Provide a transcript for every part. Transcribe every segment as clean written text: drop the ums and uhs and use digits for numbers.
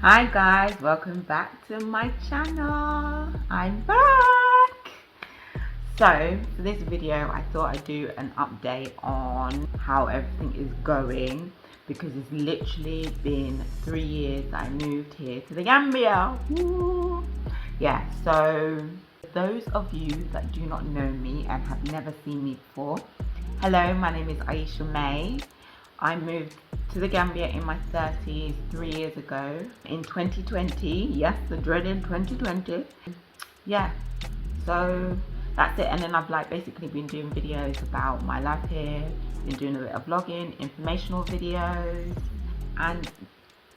Hi guys, welcome back to my channel. I'm back. So for this video I thought I'd do an update on how everything is going, because it's literally been 3 years that I moved here to the Gambia. Woo. Yeah, so those of you that do not know me and have never seen me before, hello, my name is iishaMae. I moved to the Gambia in my 30s 3 years ago in 2020. Yes, the dreaded 2020. Yeah, so that's it. And then I've basically been doing videos about my life here, been doing a bit of vlogging, informational videos, and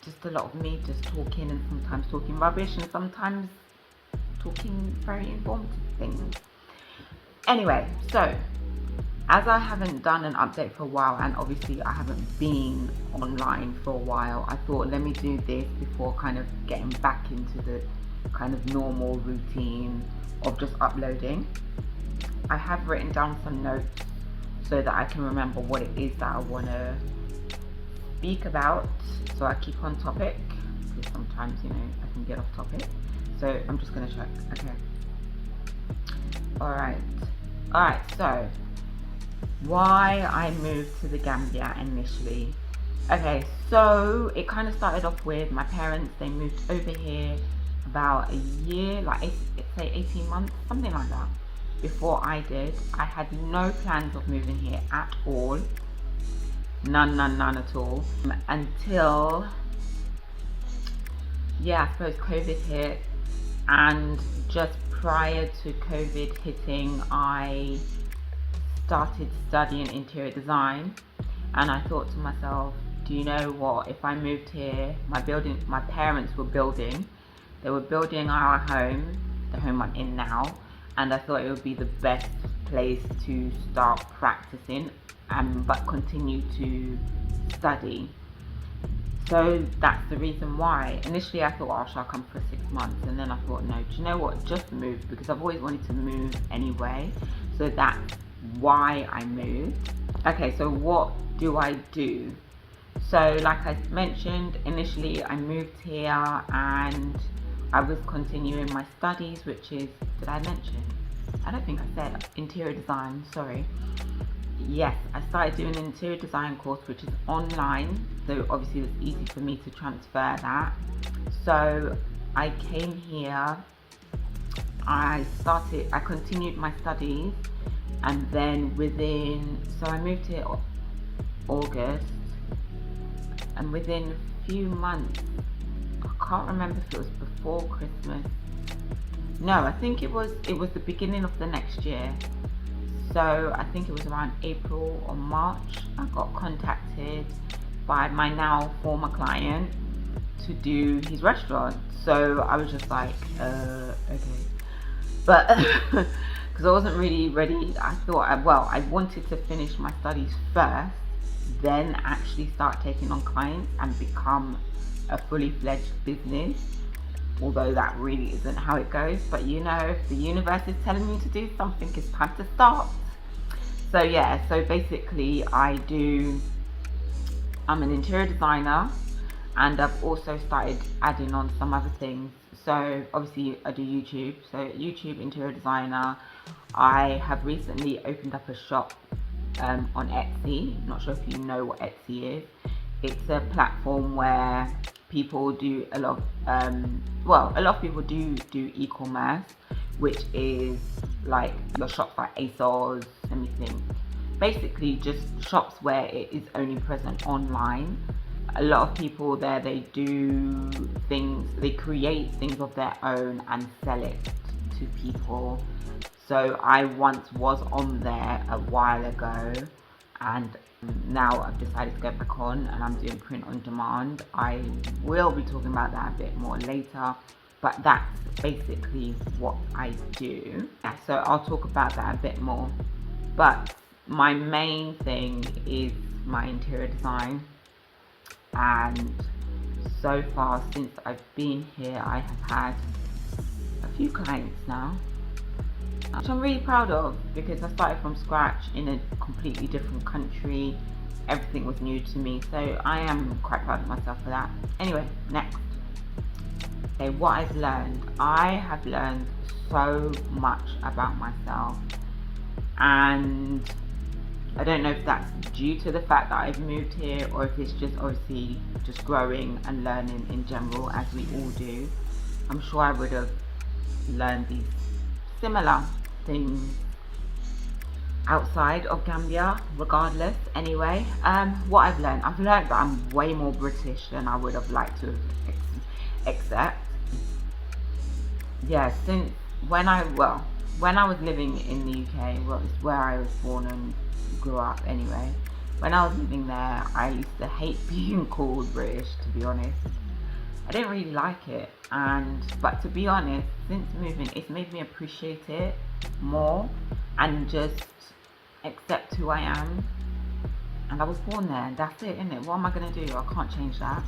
just a lot of me just talking, and sometimes talking rubbish and sometimes talking very informative things. Anyway, so as I haven't done an update for a while, and obviously I haven't been online for a while, I thought let me do this before kind of getting back into the kind of normal routine of just uploading. I have written down some notes so that I can remember what it is that I want to speak about, so I keep on topic, because sometimes, you know, I can get off topic. So I'm just going to check. Okay. Alright, so why I moved to the Gambia initially. Okay, so it kind of started off with my parents. They moved over here about a year, say 18 months, something like that, before I did. I had no plans of moving here at all. None at all. Until, yeah, I suppose COVID hit, and just prior to COVID hitting, I started studying interior design, and I thought to myself, do you know what, if I moved here, my parents were building our home, the home I'm in now, and I thought it would be the best place to start practicing, but continue to study. So that's the reason why. Initially I thought, oh, shall I come for 6 months? And then I thought, no, do you know what, just move, because I've always wanted to move anyway. So that's why I moved. Okay, so what do I do? So like I mentioned, initially I moved here and I was continuing my studies, which is, did I mention? I don't think I said interior design, sorry. Yes, I started doing an interior design course, which is online, so obviously it's easy for me to transfer that. So I came here, I continued my studies, and then so I moved here August, and within a few months, I can't remember if it was before Christmas. No, I think it was the beginning of the next year. So I think it was around April or March, I got contacted by my now former client to do his restaurant. So I was just like, okay. But because I wasn't really ready, I thought, I wanted to finish my studies first, then actually start taking on clients and become a fully fledged business. Although that really isn't how it goes, but you know, if the universe is telling me to do something, it's time to start. So yeah, so basically I'm an interior designer, and I've also started adding on some other things. So obviously I do YouTube, so YouTube interior designer. I have recently opened up a shop on Etsy. Not sure if you know what Etsy is. It's a platform where people do a lot of people do e-commerce, which is like your shops like ASOS, let me think, basically just shops where it is only present online. A lot of people there, they do things, they create things of their own and sell it to people. So I once was on there a while ago, and now I've decided to go back on, and I'm doing print on demand. I will be talking about that a bit more later, but that's basically what I do. Yeah, so I'll talk about that a bit more. But my main thing is my interior design, and so far since I've been here, I have had a few clients now, which I'm really proud of, because I started from scratch in a completely different country. Everything was new to me, so I am quite proud of myself for that. Anyway, next. Okay, what I've learned. I have learned so much about myself, and I don't know if that's due to the fact that I've moved here, or if it's just obviously just growing and learning in general, as we all do. I'm sure I would have learned these similar things outside of Gambia, regardless. Anyway, what I've learned that I'm way more British than I would have liked to accept. Yeah, since when I was living in the UK, well, it's where I was born and grew up anyway. When I was living there, I used to hate being called British, to be honest. I didn't really like it, but to be honest, since moving, it's made me appreciate it more and just accept who I am. And I was born there, and that's it, innit? What am I gonna do? I can't change that.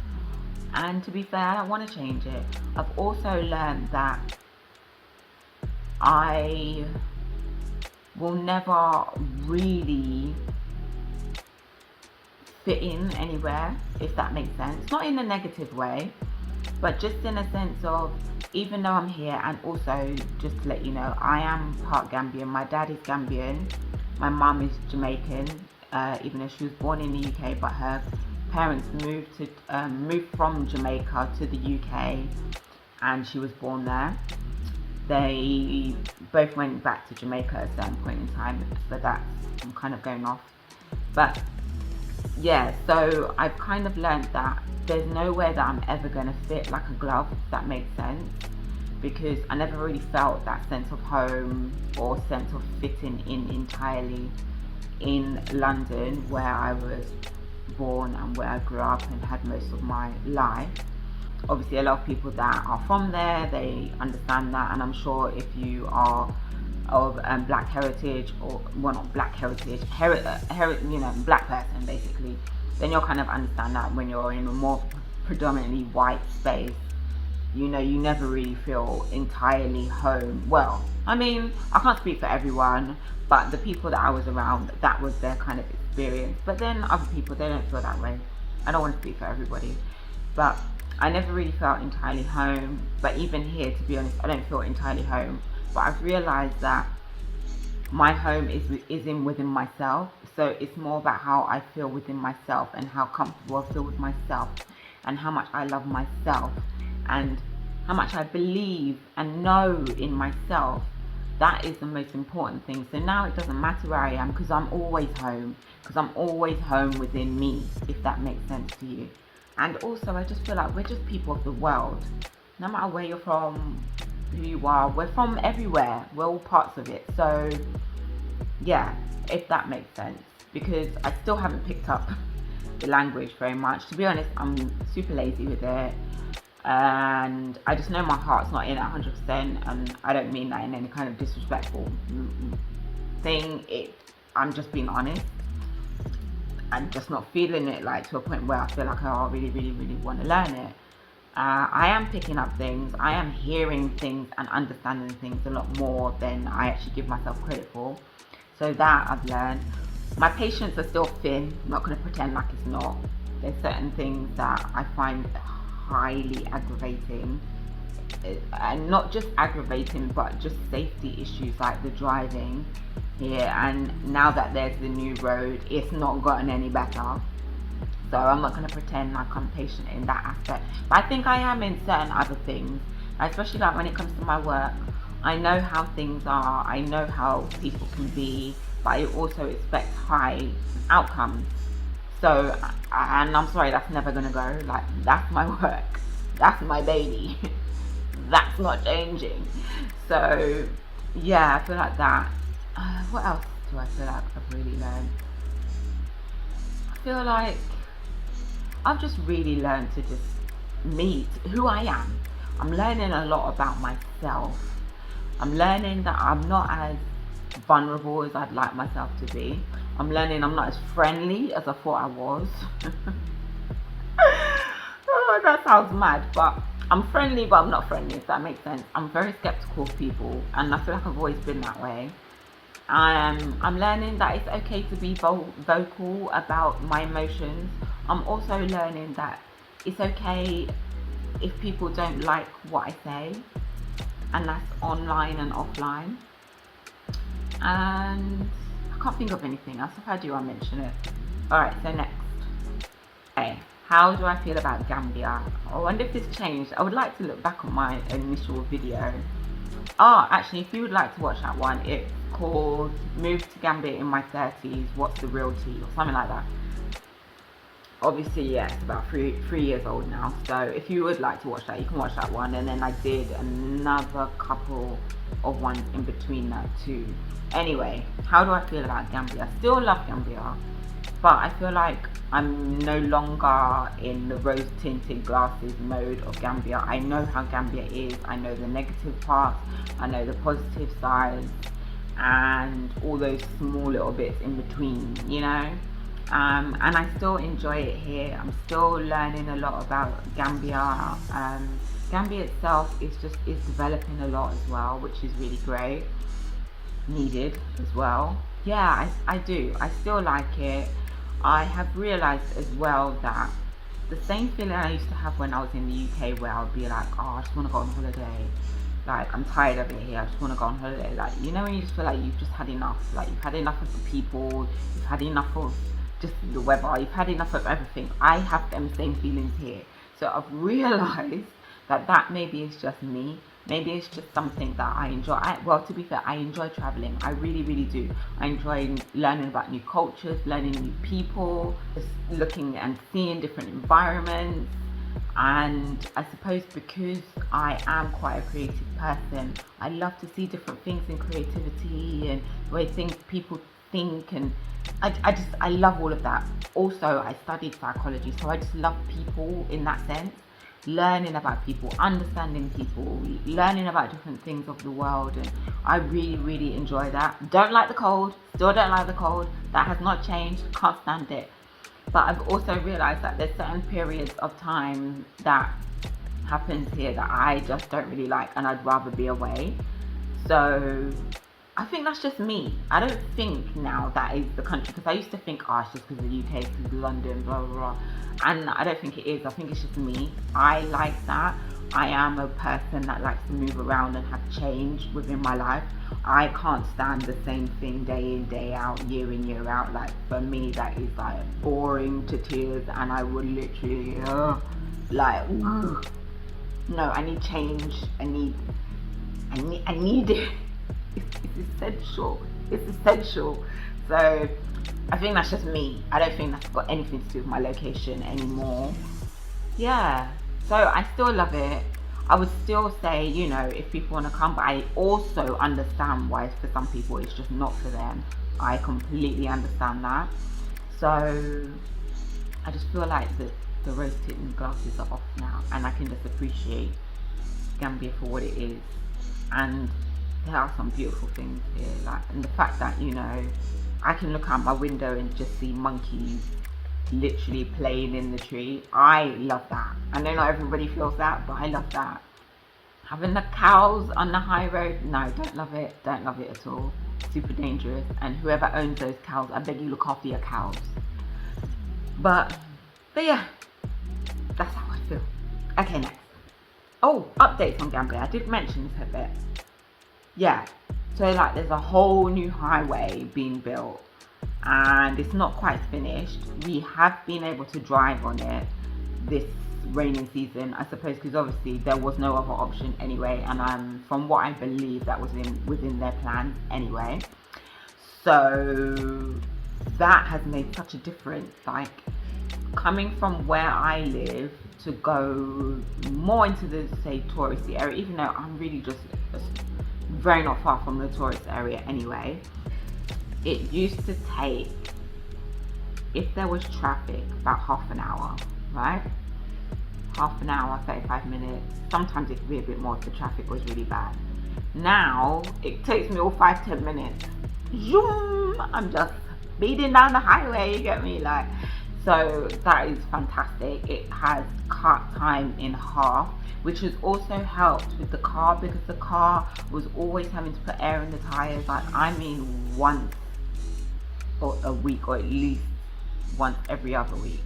And to be fair, I don't want to change it. I've also learned that I will never really fit in anywhere, if that makes sense. Not in a negative way, but just in a sense of, even though I'm here, and also just to let you know, I am part Gambian. My dad is Gambian, my mum is Jamaican, even though she was born in the UK, but her parents moved from Jamaica to the UK, and she was born there. They both went back to Jamaica at a certain point in time, but I'm kind of going off. But yeah, so I've kind of learned that there's nowhere that I'm ever going to fit like a glove, if that makes sense, because I never really felt that sense of home or sense of fitting in entirely in London, where I was born and where I grew up and had most of my life. Obviously, a lot of people that are from there, they understand that, and I'm sure if you are of black heritage, or well, not black heritage, black person basically, then you'll kind of understand that when you're in a more predominantly white space, you never really feel entirely home. Well, I mean, I can't speak for everyone, but the people that I was around, that was their kind of experience. But then other people, they don't feel that way. I don't want to speak for everybody, but I never really felt entirely home. But even here, to be honest, I don't feel entirely home. But I've realized that my home is within myself. So it's more about how I feel within myself, and how comfortable I feel with myself, and how much I love myself, and how much I believe and know in myself. That is the most important thing. So now it doesn't matter where I am, because I'm always home. Because I'm always home within me, if that makes sense to you. And also, I just feel like we're just people of the world. No matter where you're from, who you are, we're from everywhere. We're all parts of it. So yeah, if that makes sense. Because I still haven't picked up the language very much. To be honest, I'm super lazy with it. And I just know my heart's not in it 100%, and I don't mean that in any kind of disrespectful thing. I'm just being honest. I'm just not feeling it, like, to a point where I feel like I really, really, really want to learn it. I am picking up things. I am hearing things and understanding things a lot more than I actually give myself credit for. So that I've learned. My patience are still thin. I'm not going to pretend like it's not. There's certain things that I find highly aggravating, and not just aggravating, but just safety issues, like the driving here. And now that there's the new road, it's not gotten any better. So I'm not going to pretend like I'm patient in that aspect, but I think I am in certain other things, especially like when it comes to my work. I know how things are, I know how people can be, but I also expect high outcomes. So, and I'm sorry, that's never gonna go. Like, that's my work, that's my baby. That's not changing. So yeah, I feel like that. What else do I feel like I've really learned? I feel like I've just really learned to just meet who I am. I'm learning a lot about myself. I'm learning that I'm not as vulnerable as I'd like myself to be. I'm learning I'm not as friendly as I thought I was. Oh, that sounds mad, but I'm friendly, but I'm not friendly, if that makes sense. I'm very skeptical of people, and I feel like I've always been that way. I'm learning that it's okay to be vocal about my emotions. I'm also learning that it's okay if people don't like what I say, and that's online and offline. And I can't think of anything else. If I do, I'll mention it. Alright, so next. Okay, how do I feel about Gambia? I wonder if this changed. I would like to look back on my initial video. Actually, if you would like to watch that one, it's called Moved to Gambia in My 30s, What's the Real Tea? Or something like that. Obviously, yeah, it's about three years old now. So if you would like to watch that, you can watch that one. And then I did another couple of ones in between that too. Anyway, how do I feel about Gambia? Still love Gambia, but I feel like I'm no longer in the rose-tinted glasses mode of Gambia. I know how Gambia is. I know the negative parts. I know the positive sides, and all those small little bits in between, you know. And I still enjoy it here. I'm still learning a lot about Gambia. Gambia itself is developing a lot as well, which is really great. Needed as well. Yeah, I do. I still like it. I have realized as well that the same feeling I used to have when I was in the UK, where I would be like, oh, I just want to go on holiday. Like, I'm tired of it here. I just want to go on holiday. Like, you know, when you just feel like you've just had enough. Like, you've had enough of the people. You've had enough of just the weather. You've had enough of everything. I have them same feelings here. So I've realized that maybe it's just me. Maybe it's just something that I enjoy. Well, to be fair, I enjoy traveling. I really, really do. I enjoy learning about new cultures, learning new people, just looking and seeing different environments. And I suppose because I am quite a creative person, I love to see different things in creativity and the way people think, and I love all of that. Also, I studied psychology, so I just love people in that sense. Learning about people, understanding people, learning about different things of the world, and I really, really enjoy that. Don't like the cold, still don't like the cold. That has not changed, can't stand it. But I've also realized that there's certain periods of time that happens here that I just don't really like, and I'd rather be away. So I think that's just me. I don't think now that is the country, because I used to think, oh, it's just because of the UK, because of London, blah, blah, blah. And I don't think it is. I think it's just me. I like that. I am a person that likes to move around and have change within my life. I can't stand the same thing day in, day out, year in, year out. Like, for me, that is like boring to tears, and I would literally, no, I need change. I need it. It's essential. It's essential. So I think that's just me. I don't think that's got anything to do with my location anymore. Yeah. So I still love it. I would still say, you know, if people want to come, but I also understand why for some people it's just not for them. I completely understand that. So I just feel like the rose-tinted glasses are off now, and I can just appreciate Gambia for what it is. And there are some beautiful things here, like, and the fact that, you know, I can look out my window and just see monkeys literally playing in the tree. I love that. I know not everybody feels that, but I love that. Having the cows on the high road, no, don't love it at all. Super dangerous, and whoever owns those cows, I beg you, look after your cows. But yeah, that's how I feel. Okay, next. Oh, updates on Gambia. I did mention this a bit. Yeah, so like there's a whole new highway being built, and it's not quite finished. We have been able to drive on it this raining season, I suppose, because obviously there was no other option anyway, and from what I believe, that was within their plans anyway. So that has made such a difference. Like, coming from where I live to go more into the, say, touristy area, even though I'm really just very not far from the tourist area anyway, it used to take, if there was traffic, about half an hour, right? Half an hour, 35 minutes. Sometimes it could be a bit more if the traffic was really bad. Now it takes me all 5-10 minutes. Zoom! I'm just speeding down the highway, you get me? Like, so that is fantastic. It has cut time in half, which has also helped with the car, because the car was always having to put air in the tires, like, I mean, once a week, or at least once every other week.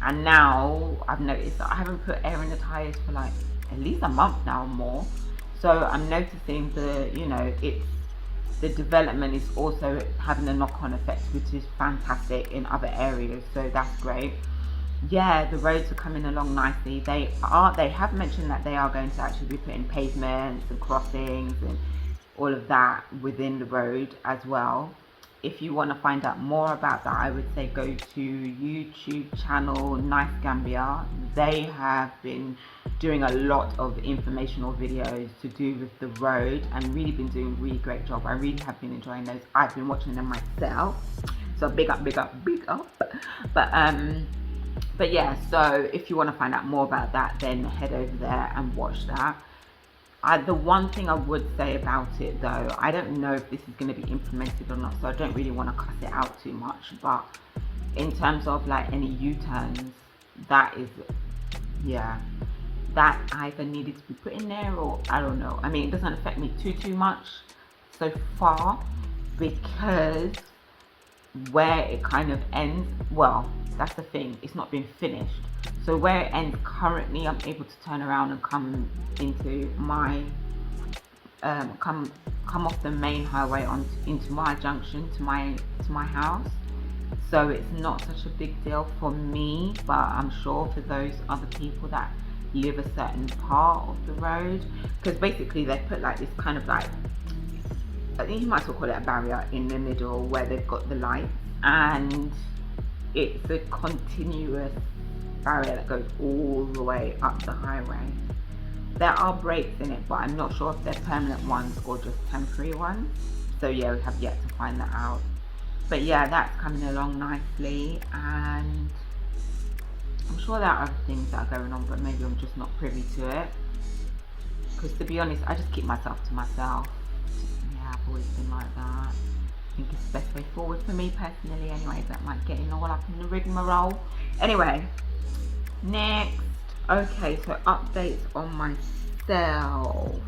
And now I've noticed that I haven't put air in the tires for like at least a month now or more. So I'm noticing the development is also having a knock-on effect, which is fantastic in other areas. So that's great. Yeah, the roads are coming along nicely. They have mentioned that they are going to actually be putting pavements and crossings and all of that within the road as well. If you want to find out more about that, I would say go to YouTube channel Nice Gambia. They have been doing a lot of informational videos to do with the road and really been doing a really great job. I really have been enjoying those. I've been watching them myself. So big up, big up, big up. But yeah, so if you want to find out more about that, then head over there and watch that. The one thing I would say about it though, I don't know if this is going to be implemented or not, so I don't really want to cuss it out too much, but in terms of like any U-turns, that is, yeah, that either needed to be put in there or I don't know. I mean, it doesn't affect me too much so far, because where it kind of ends, well, that's the thing, it's not been finished. So where it ends currently, I'm able to turn around and come into my come off the main highway into my junction to my house. So it's not such a big deal for me, but I'm sure for those other people that live a certain part of the road, because basically they put like this kind of like, I think you might as well call it a barrier in the middle where they've got the lights, and it's a continuous barrier that goes all the way up the highway. There are breaks in it, but I'm not sure if they're permanent ones or just temporary ones. So yeah, we have yet to find that out. But yeah, that's coming along nicely, and I'm sure there are other things that are going on, but maybe I'm just not privy to it. Because to be honest, I just keep myself to myself. Yeah, I've always been like that. I think it's the best way forward for me personally anyway. Don't like getting all up in the rigmarole. Anyway, next. Okay, so updates on myself.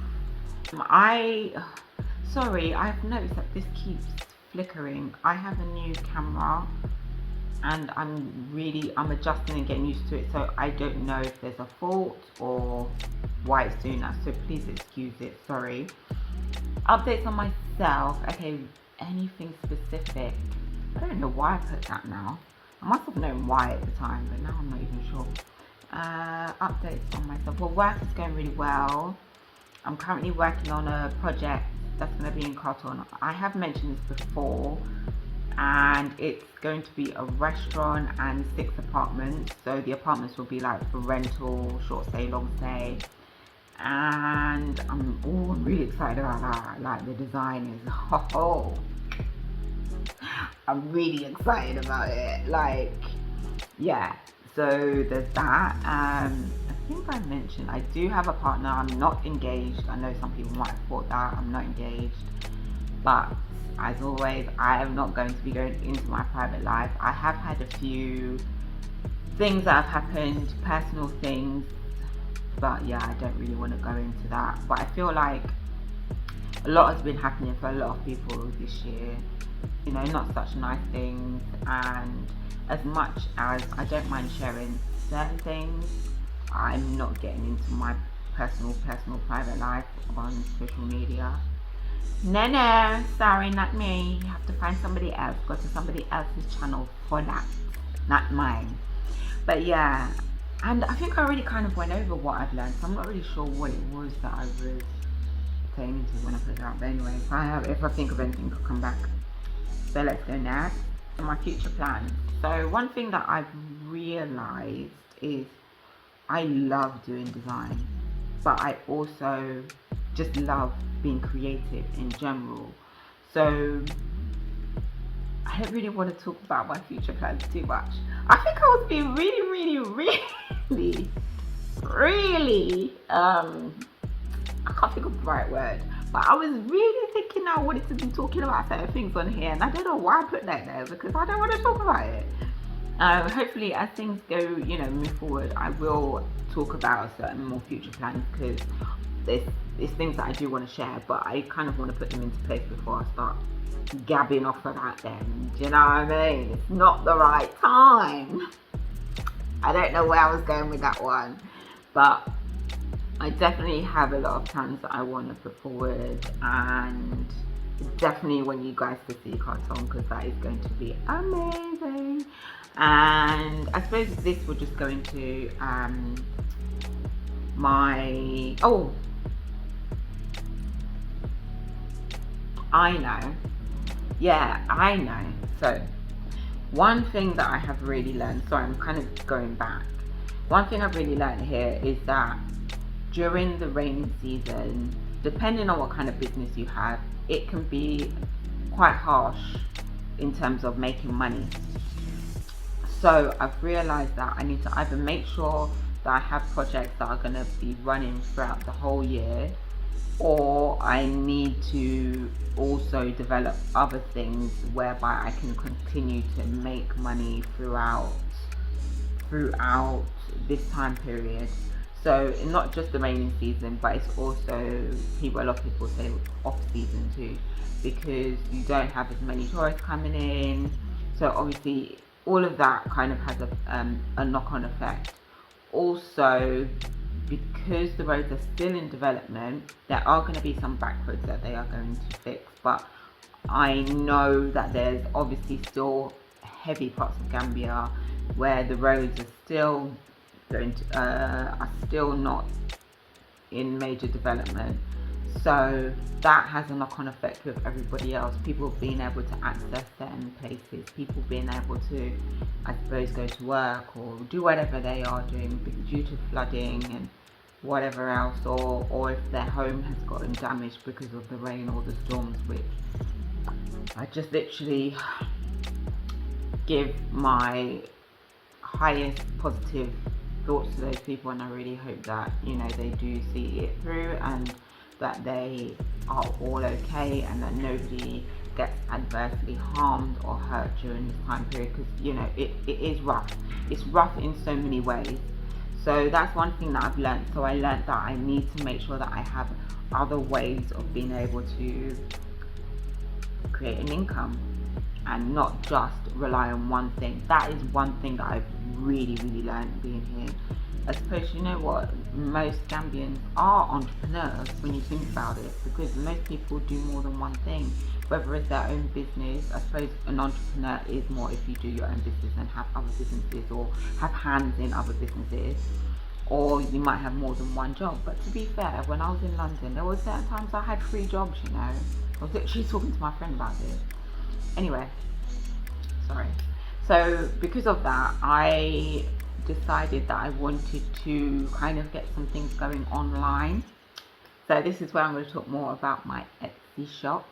Sorry, I've noticed that this keeps flickering. I have a new camera and I'm adjusting and getting used to it, so I don't know if there's a fault or why it's doing that, so please excuse it, sorry. Updates on myself. Okay, anything specific? I don't know why I put that now. I must have known why at the time, but now I'm not even sure. Updates on myself. Well, work is going really well. I'm currently working on a project that's going to be in Carlton. I have mentioned this before, and it's going to be a restaurant and 6 apartments. So the apartments will be like for rental, short stay, long stay, and I'm really excited about that. Like the design is, I'm really excited about it. Like, yeah. So there's that. I think I mentioned I do have a partner. I'm not engaged. I know some people might have thought that I'm not engaged, but as always, I am not going to be going into my private life. I have had a few things that have happened, personal things, but yeah, I don't really want to go into that. But I feel like a lot has been happening for a lot of people this year, you know, not such nice things. And as much as I don't mind sharing certain things, I'm not getting into my personal private life on social media. No, sorry, not me. You have to find somebody else. Go to somebody else's channel for that, not mine. But yeah, and I think I already kind of went over what I've learned, so I'm not really sure what it was that I was saying into when I put it out. But anyway, if I think of anything, I'll come back. So let's go next. My future plans. So one thing that I've realized is I love doing design, but I also just love being creative in general. So I don't really want to talk about my future plans too much. I think I was being really I can't think of the right word, but I was really thinking I wanted to be talking about certain things on here, and I don't know why I put that there, because I don't want to talk about it. Hopefully as things go, you know, move forward, I will talk about certain more future plans, because there's things that I do want to share, but I kind of want to put them into place before I start gabbing off about them. Do you know what I mean? It's not the right time. I don't know where I was going with that one, but I definitely have a lot of plans that I want to put forward, and definitely want you guys to see Carton, because that is going to be amazing. And I suppose this will just go into my I know. Yeah, I know. So one thing that I have really learned, sorry, I'm kind of going back. One thing I've really learned here is that during the rainy season, depending on what kind of business you have, it can be quite harsh in terms of making money. So I've realized that I need to either make sure that I have projects that are going to be running throughout the whole year, or I need to also develop other things whereby I can continue to make money throughout this time period. So not just the rainy season, but it's also a lot of people say off season too, because you don't have as many tourists coming in. So obviously all of that kind of has a knock-on effect. Also, because the roads are still in development, there are going to be some back roads that they are going to fix, but I know that there's obviously still heavy parts of Gambia where the roads are still not in major development. So that has a knock-on effect with everybody else. People being able to access certain places, people being able to, I suppose, go to work or do whatever they are doing due to flooding and whatever else, or if their home has gotten damaged because of the rain or the storms, which I just literally give my highest positive thoughts to those people, and I really hope that they do see it through and that they are all okay and that nobody gets adversely harmed or hurt during this time period, because it is rough. It's rough in so many ways. So that's one thing that I've learned. So I learned that I need to make sure that I have other ways of being able to create an income and not just rely on one thing. That is one thing that I've really learned being here. I suppose most Gambians are entrepreneurs when you think about it, because most people do more than one thing, whether it's their own business. I suppose an entrepreneur is more if you do your own business and have other businesses or have hands in other businesses, or you might have more than one job. But to be fair, when I was in London, there were certain times I had 3 jobs. I was literally talking to my friend about it. Anyway, sorry. So because of that, I decided that I wanted to kind of get some things going online. So this is where I'm going to talk more about my Etsy shop.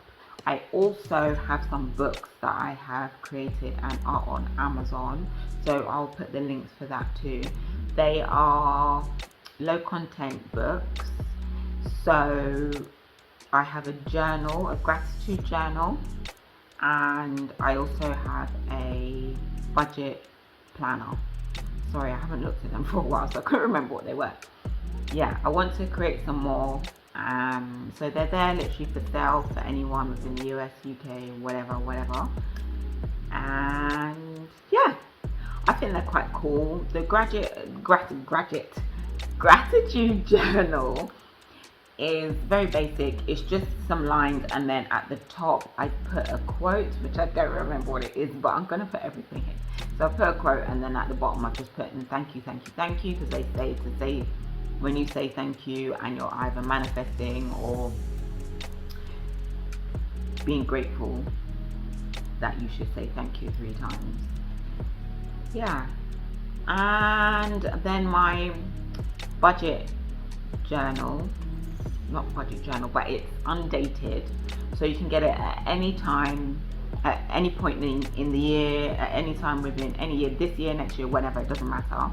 I also have some books that I have created and are on Amazon, so I'll put the links for that too. They are low content books. So I have a journal, a gratitude journal, and I also have a budget planner. Sorry, I haven't looked at them for a while, so I couldn't remember what they were. Yeah, I want to create some more. So they're there literally for sale for anyone within the US, UK, whatever. And yeah, I think they're quite cool. The gratitude journal is very basic. It's just some lines, and then at the top I put a quote, which I don't remember what it is, but I'm going to put everything here. So I put a quote, and then at the bottom I've just put in thank you, because they say to say, when you say thank you and you're either manifesting or being grateful, that you should say thank you 3 times. Yeah. And then my budget journal, not budget journal, but it's undated, so you can get it at any time, at any point in the year, at any time within any year, this year, next year, whatever, it doesn't matter.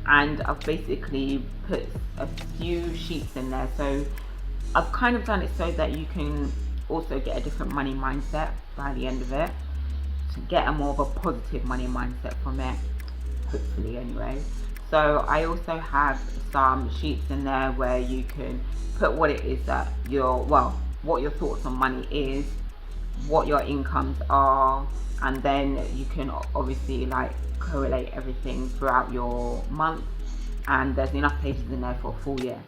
And I've basically put a few sheets in there, so I've kind of done it so that you can also get a different money mindset by the end of it, to get a more of a positive money mindset from it, hopefully anyway. So I also have some sheets in there where you can put what it is that what your thoughts on money is, what your incomes are, and then you can obviously correlate everything throughout your month, and there's enough pages in there for a full year.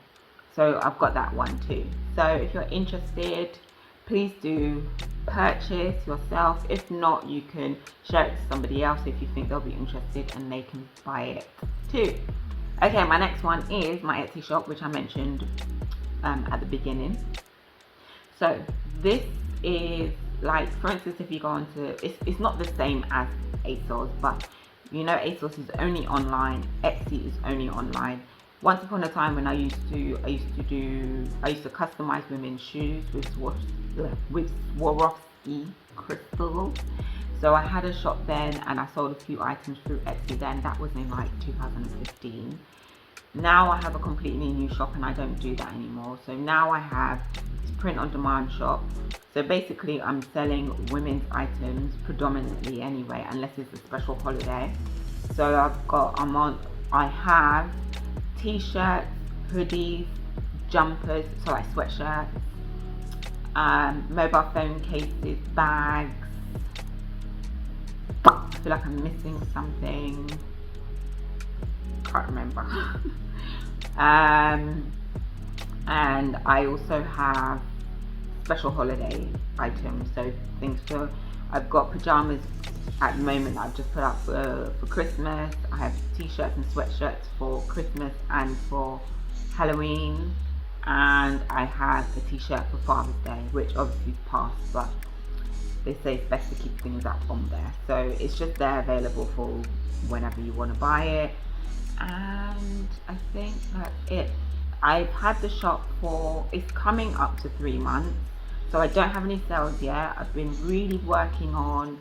So I've got that one too. So if you're interested, please do purchase yourself. If not, you can share it to somebody else if you think they'll be interested and they can buy it too. Okay, my next one is my Etsy shop, which I mentioned at the beginning. So this is like, for instance, if you go on to, it's not the same as ASOS, but you know ASOS is only online, Etsy is only online. Once upon a time when I used to customize women's shoes with Swarovski crystals. So I had a shop then, and I sold a few items through Etsy then. That was in like 2015. Now I have a completely new shop and I don't do that anymore. So now I have this print on demand shop. So basically I'm selling women's items predominantly anyway, unless it's a special holiday. So I have t-shirts, hoodies, jumpers, so like sweatshirts, mobile phone cases, bags. I feel like I'm missing something. Can't remember. And I also have special holiday items, so things for, I've got pajamas at the moment that I've just put up for Christmas. I have t-shirts and sweatshirts for Christmas and for Halloween, and I have a t-shirt for Father's Day, which obviously passed, but they say it's best to keep things up on there. So it's just there available for whenever you want to buy it. And I think that's it. I've had the shop for, it's coming up to 3 months, so I don't have any sales yet. I've been really working on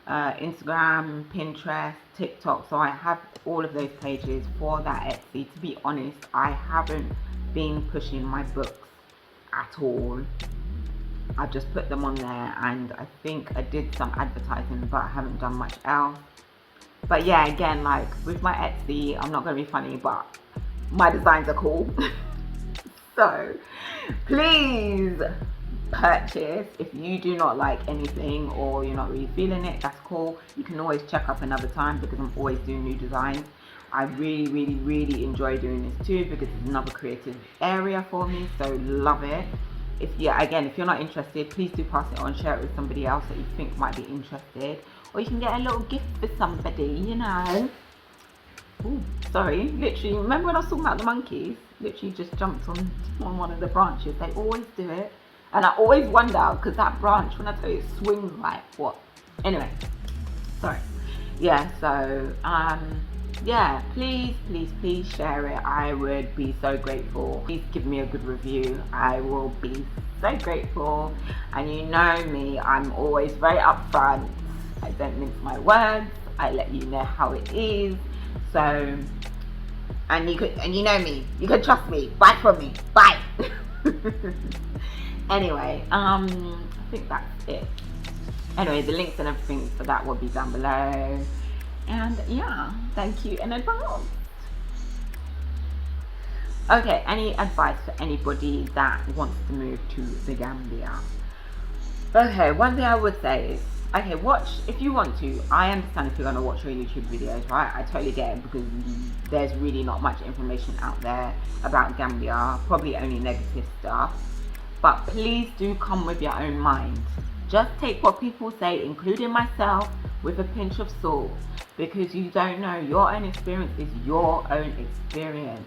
Instagram, Pinterest, TikTok, so I have all of those pages for that Etsy. To be honest, I haven't been pushing my books at all. I've just put them on there, and I think I did some advertising, but I haven't done much else. But yeah, again, like with my Etsy, I'm not going to be funny, but my designs are cool. So please purchase. If you do not like anything or you're not really feeling it, that's cool. You can always check up another time, because I'm always doing new designs. I really enjoy doing this too, because it's another creative area for me, so love it. If you're not interested, please do pass it on, share it with somebody else that you think might be interested, or you can get a little gift for somebody, you know. Ooh, sorry, literally, remember when I was talking about the monkeys? Literally just jumped on one of the branches. They always do it, and I always wonder, because that branch, when I tell you, it swings like what? Anyway, sorry. Yeah, so yeah, please share it. I would be so grateful. Please give me a good review. I will be so grateful. And you know me, I'm always very upfront. I don't mince my words. I let you know how it is. So, and you know me, you can trust me. Buy from me. Bye. Anyway, I think that's it. Anyway, the links and everything for that will be down below. And yeah, thank you in advance. Okay, any advice for anybody that wants to move to the Gambia? Okay, one thing I would say is, okay, watch if you want to. I understand if you're going to watch your YouTube videos, right? I totally get it, because there's really not much information out there about Gambia, probably only negative stuff. But please do come with your own mind. Just take what people say, including myself, with a pinch of salt, because you don't know. Your own experience is your own experience.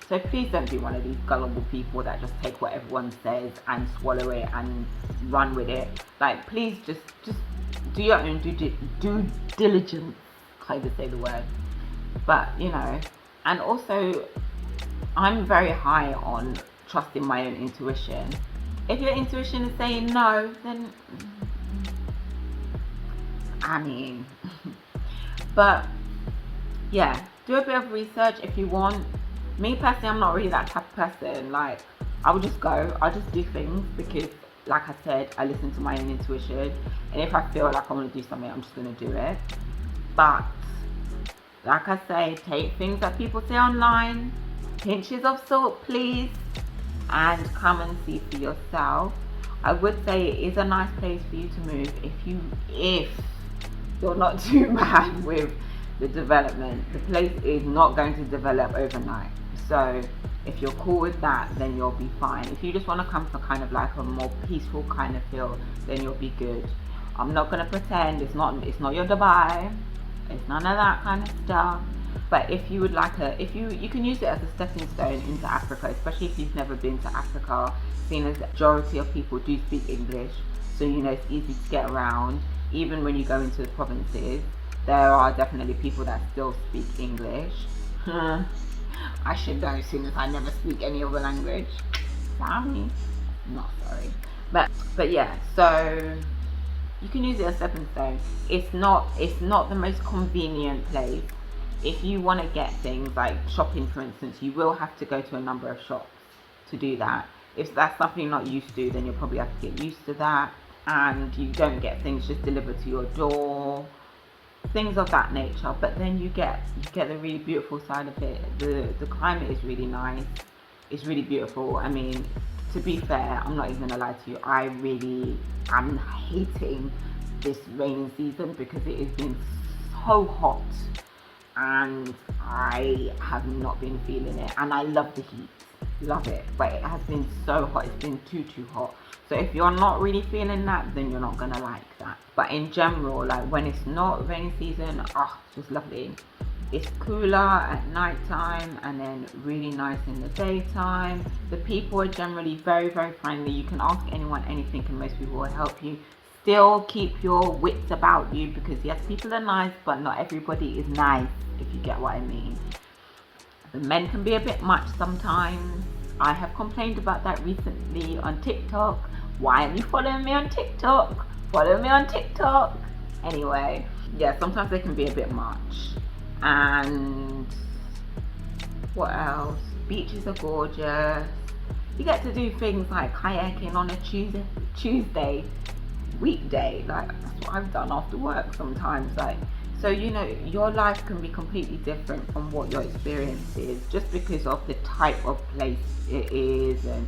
So please don't be one of these gullible people that just take what everyone says and swallow it and run with it. Like, please just do your own due diligence. Can't even say the word. But, you know, and also, I'm very high on trusting my own intuition. If your intuition is saying no, then I mean, but yeah, do a bit of research if you want. Me personally, I'm not really that type of person. Like, I would just go, I'll just do things, because like I said, I listen to my own intuition, and if I feel like I want to do something, I'm just going to do it. But like I say, take things that people say online, pinches of salt please, and come and see for yourself. I would say it is a nice place for you to move if you're not too bad with the development. The place is not going to develop overnight. So if you're cool with that, then you'll be fine. If you just want to come for kind of like a more peaceful kind of feel, then you'll be good. I'm not going to pretend it's not your Dubai. It's none of that kind of stuff. But if you would like you can use it as a stepping stone into Africa, especially if you've never been to Africa, seeing as the majority of people do speak English, so you know it's easy to get around. Even when you go into the provinces, there are definitely people that still speak English. I should know, seeing as I never speak any other language. Sorry, not sorry. But yeah, so you can use it as a stepping stone. It's not the most convenient place. If you want to get things like shopping, for instance, you will have to go to a number of shops to do that. If that's something you're not used to, then you'll probably have to get used to that. And you don't get things just delivered to your door, things of that nature. But then you get the really beautiful side of it. The climate is really nice. It's really beautiful. I mean, to be fair, I'm not even gonna lie to you, I'm hating this rainy season because it has been so hot and I have not been feeling it. And I love the heat, love it, but it has been so hot. It's been too hot. So if you're not really feeling that, then you're not gonna like that. But in general, like when it's not rainy season, it's just lovely. It's cooler at night time and then really nice in the daytime. The people are generally very, very friendly. You can ask anyone anything and most people will help you. Still keep your wits about you because yes, people are nice, but not everybody is nice, if you get what I mean. The men can be a bit much sometimes. I have complained about that recently on TikTok. Why aren't you following me on TikTok? Follow me on TikTok. Anyway, yeah, sometimes they can be a bit much. And what else? Beaches are gorgeous. You get to do things like kayaking on a Tuesday weekday. Like that's what I've done after work sometimes. Like, so you know, your life can be completely different from what your experience is just because of the type of place it is. And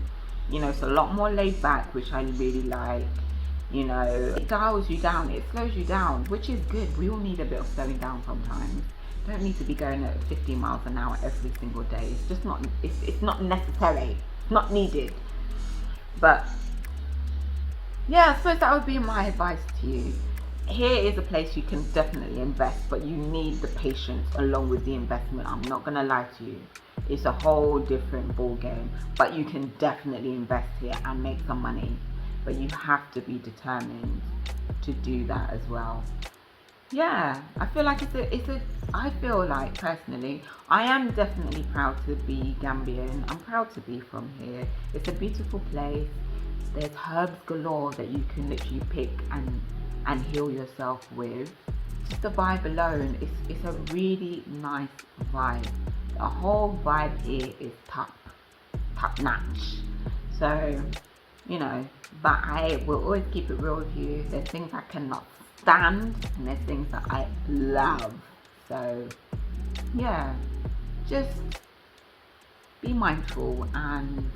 you know, it's a lot more laid back, which I really like. You know, it dials you down, it slows you down, which is good. We all need a bit of slowing down sometimes. Don't need to be going at 50 miles an hour every single day. It's just not, it's not necessary, it's not needed. But yeah, I suppose that would be my advice to you. Here is a place you can definitely invest, but you need the patience along with the investment. I'm not gonna lie to you, it's a whole different ball game. But you can definitely invest here and make some money, but you have to be determined to do that as well. Yeah, I feel like I feel like personally, I am definitely proud to be Gambian. I'm proud to be from here. It's a beautiful place. There's herbs galore that you can literally pick and heal yourself with. Just the vibe alone, it's a really nice vibe. The whole vibe here is top notch. So, you know, but I will always keep it real with you. There's things I cannot stand and there's things that I love. So yeah, just be mindful and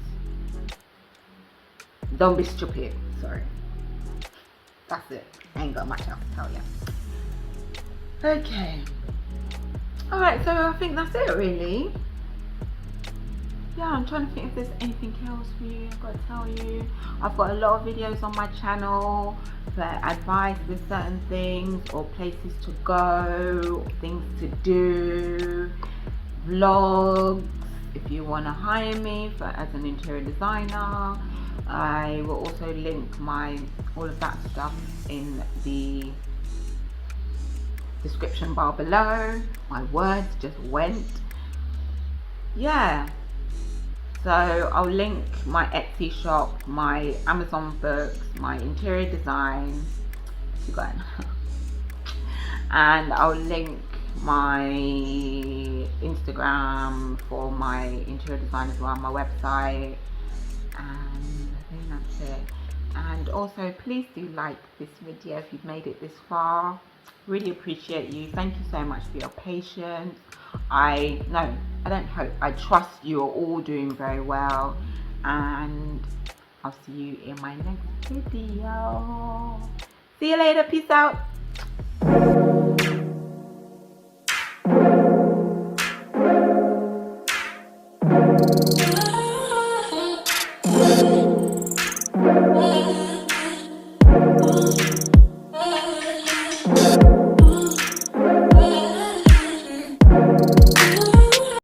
don't be stupid. Sorry, that's it. I ain't got much else to tell you. Okay, alright, so I think that's it really. Yeah, I'm trying to think if there's anything else for you I've got to tell you. I've got a lot of videos on my channel for advice with certain things or places to go, things to do, vlogs. If you want to hire me as an interior designer, I will also link all of that stuff in the description bar below. My words just went. Yeah. So I'll link my Etsy shop, my Amazon books, my interior design, and I'll link my Instagram for my interior design as well, my website, and I think that's it. And also please do like this video if you've made it this far. Really appreciate you. Thank you so much for your patience. I trust you are all doing very well, and I'll see you in my next video. See you later. Peace out. you.